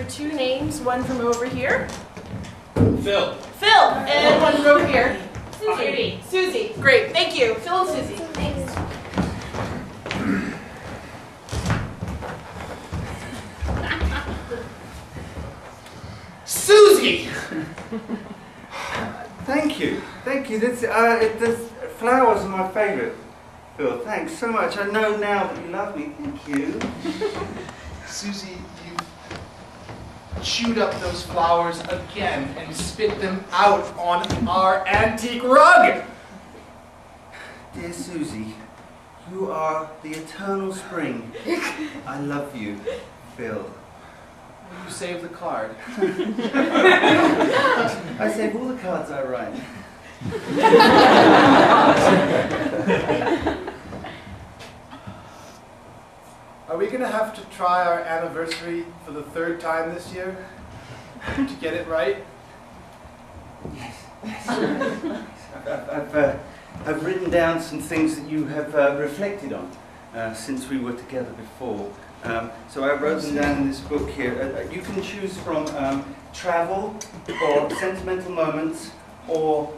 for 2 names, one from over here. Phil. Phil, and one from over here. Susie. Susie, great, thank you. Phil and Susie. Thanks. Susie! Thank you. This flowers are my favourite. Phil, thanks so much. I know now that you love me. Thank you. Susie, you chewed up those flowers again and spit them out on our antique rug! Dear Susie, you are the eternal spring. I love you, Phil. You saved the card. I save all the cards I write. Are we going to have to try our anniversary for the 3rd time this year to get it right? Yes. I've written down some things that you have reflected on since we were together before. So I wrote them down in this book here. You can choose from travel, or sentimental moments, or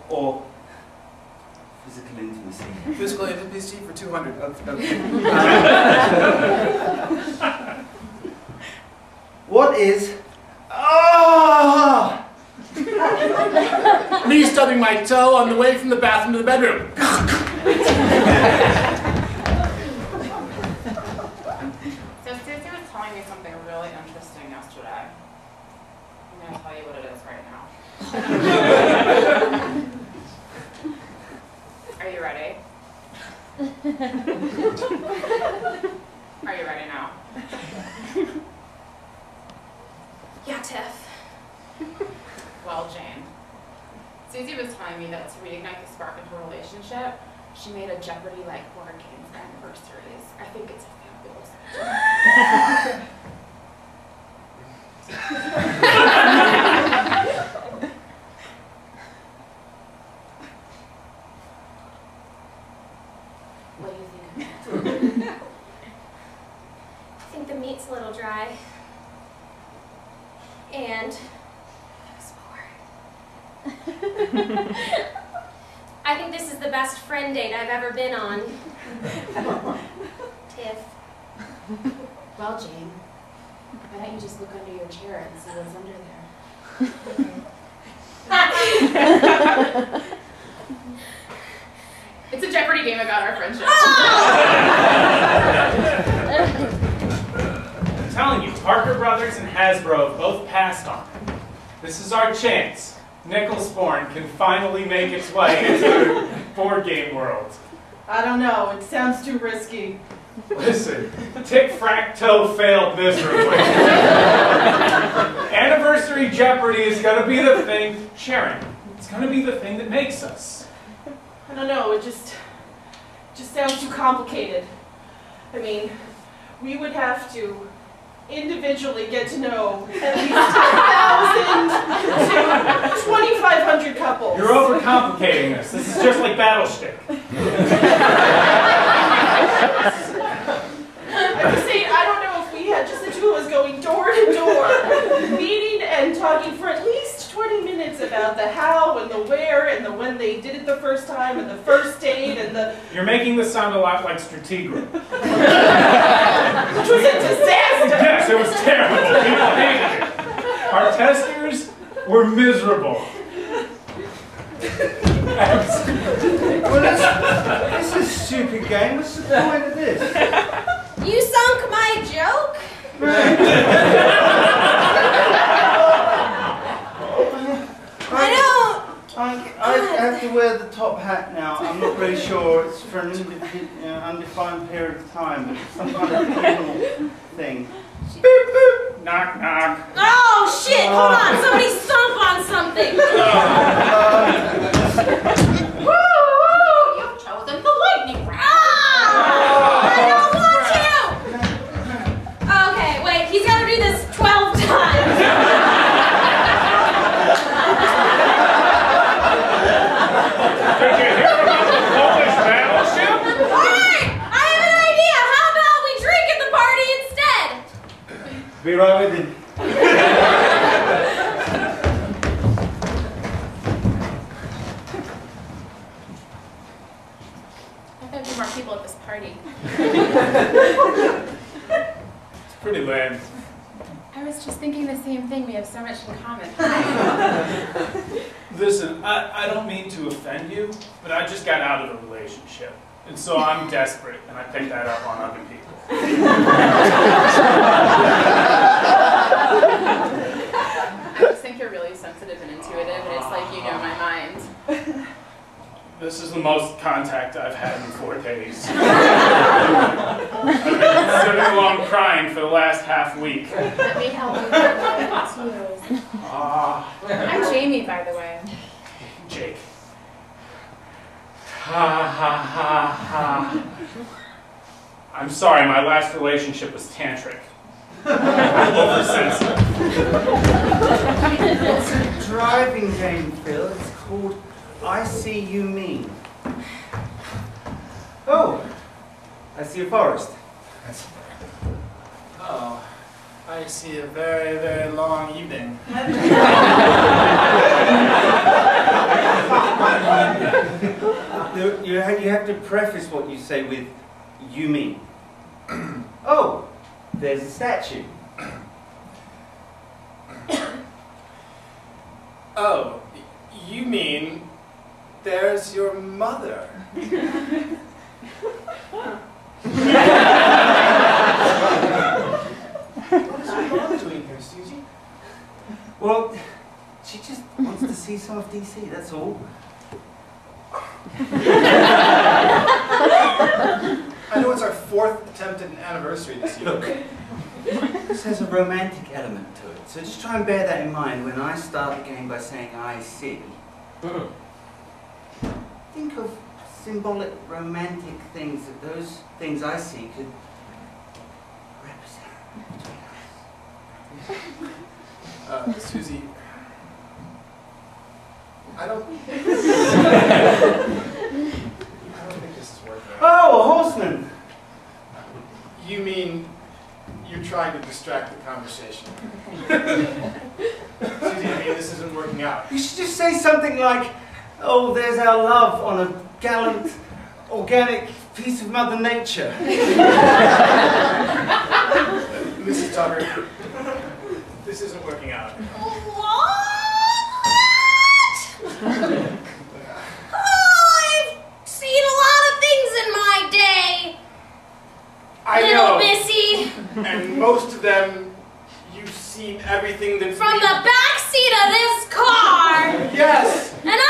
physical intimacy. Physical intimacy for 200. Okay. What is... Oh! Me stubbing my toe on the way from the bathroom to the bedroom. So Susie was telling me something really interesting yesterday. I'm going to tell you what it is right now. Are you ready? Are you ready now? Yeah, Tiff. Well, Jane, Susie was telling me that to reignite the spark into a relationship, she made a Jeopardy-like board game for anniversaries. I think it's a fabulous idea. What do you think of that? I think the meat's a little dry. And there's more. I think this is the best friend date I've ever been on. Tiff. Well, Jane, why don't you just look under your chair and see what's under there? It's a Jeopardy game about our friendship. I'm telling you, Parker Brothers and Hasbro have both passed on it. This is our chance. Nickelsporn can finally make its way into the board game world. I don't know, it sounds too risky. Listen, Tic-Frac-Toe failed miserably. Anniversary Jeopardy is going to be the thing, Sharon, it's going to be the thing that makes us. I don't know, it just sounds too complicated. I mean, we would have to individually get to know at least 10,000 to 2,500 couples. You're overcomplicating this. This is just like Battleship. I'm just saying, I don't know if we had just the two of us going door to door, meeting and talking for at least 20 minutes about the how and the where and the when they did it the first time and the first date and the... You're making this sound a lot like Strategra. Which was a disaster! Yes, it was terrible. People hated it. Our testers were miserable. Well, this is a stupid game. What's the point of this? You sunk my joke? I have to wear the top hat now. I'm not really sure. It's for an undefined period of time, but it's some kind of criminal thing. Boop, boop. Knock, knock. Oh shit! Hold on! Somebody stomp on something! Woo! You've chosen the lightning round. I don't want to! Okay, wait, he's got to do this 12 times. Did you hear about the Polish battleship? Alright! I have an idea! How about we drink at the party instead? Be right with you. have so much in common. Hi. Listen, I don't mean to offend you, but I just got out of a relationship. And so I'm desperate, and I pick that up on other people. I just think you're really sensitive and intuitive, and it's like you know my mind. This is the most contact I've had in 4 days. I've been sitting alone crying for the last half week. Let me help you with you. I'm Jamie, by the way. Jake. Ha ha ha ha. I'm sorry, my last relationship was tantric. Oversensitive. It's a driving game, Phil. It's called I See You Mean. Oh, I see a forest. Oh, I see a very, very long evening. You have to preface what you say with you mean. Oh, there's a statue. Oh, you mean there's your mother? What is your mom doing here, Susie? Well, she just wants to see some of DC, that's all. I know it's our 4th attempt at an anniversary this year. Look, this has a romantic element to it, so just try and bear that in mind when I start the game by saying I see. Think of symbolic, romantic things that those things I see could represent between us. Susie, I don't think this is working out. Oh, a horseman! You mean you're trying to distract the conversation? Susie, I mean this isn't working out. You should just say something like, oh, there's our love on a gallant, organic piece of Mother Nature. Mrs. Tucker, this isn't working out. What? Oh, I've seen a lot of things in my day. I Little know. Missy. And most of them, you've seen everything that From the back seat of this car. Yes! And